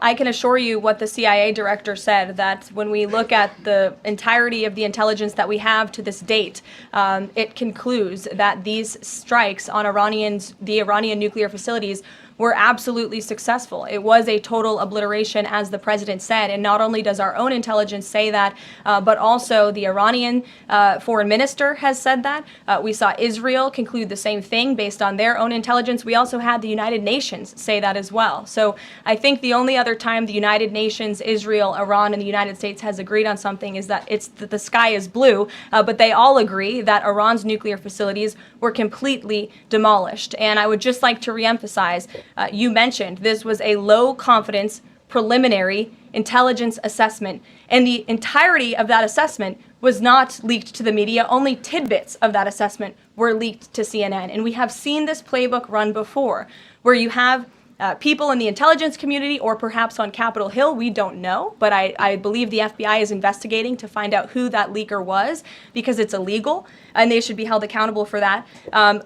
I can assure you what the CIA director said, that when we look at the entirety of the intelligence that we have to this date, it concludes that these strikes on the Iranian nuclear facilities were absolutely successful. It was a total obliteration, as the president said. And not only does our own intelligence say that, but also the Iranian foreign minister has said that. We saw Israel conclude the same thing based on their own intelligence. We also had the United Nations say that as well. So I think the only other time the United Nations, Israel, Iran, and the United States has agreed on something is that the sky is blue, but they all agree that Iran's nuclear facilities were completely demolished. And I would just like to reemphasize, you mentioned this was a low confidence preliminary intelligence assessment, and the entirety of that assessment was not leaked to the media. Only tidbits of that assessment were leaked to CNN. And we have seen this playbook run before, where you have people in the intelligence community, or perhaps on Capitol Hill, we don't know, but I believe the FBI is investigating to find out who that leaker was, because it's illegal and they should be held accountable for that,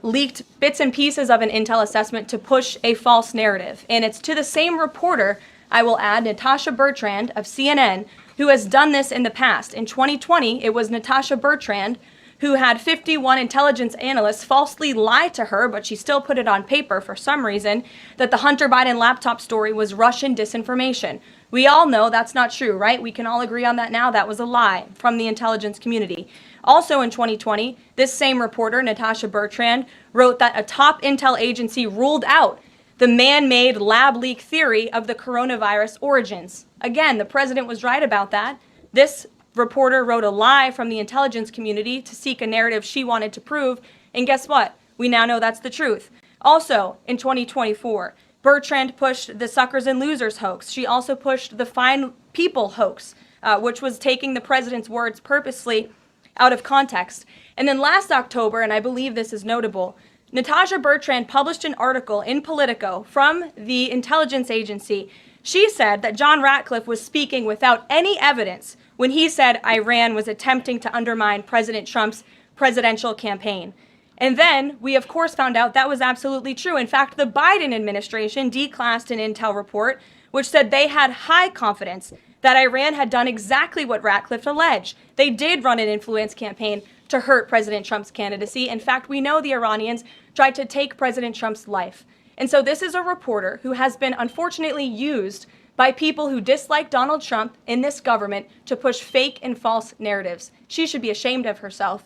leaked bits and pieces of an intel assessment to push a false narrative. And it's to the same reporter, I will add, Natasha Bertrand of CNN, who has done this in the past. In 2020, it was Natasha Bertrand who had 51 intelligence analysts falsely lie to her, but she still put it on paper for some reason, that the Hunter Biden laptop story was Russian disinformation. We all know that's not true, right? We can all agree on that now. That was a lie from the intelligence community. Also in 2020, this same reporter, Natasha Bertrand, wrote that a top intel agency ruled out the man-made lab leak theory of the coronavirus origins. Again, the president was right about that. This reporter wrote a lie from the intelligence community to seek a narrative she wanted to prove, and guess what? We now know that's the truth. Also, in 2024, Bertrand pushed the suckers and losers hoax. She also pushed the fine people hoax, which was taking the president's words purposely out of context. And then last October, and I believe this is notable, Natasha Bertrand published an article in Politico from the intelligence agency. She said that John Ratcliffe was speaking without any evidence when he said Iran was attempting to undermine President Trump's presidential campaign. And then we, of course, found out that was absolutely true. In fact, the Biden administration declassed an intel report which said they had high confidence that Iran had done exactly what Ratcliffe alleged. They did run an influence campaign to hurt President Trump's candidacy. In fact, we know the Iranians tried to take President Trump's life. And so this is a reporter who has been unfortunately used by people who dislike Donald Trump in this government to push fake and false narratives. She should be ashamed of herself.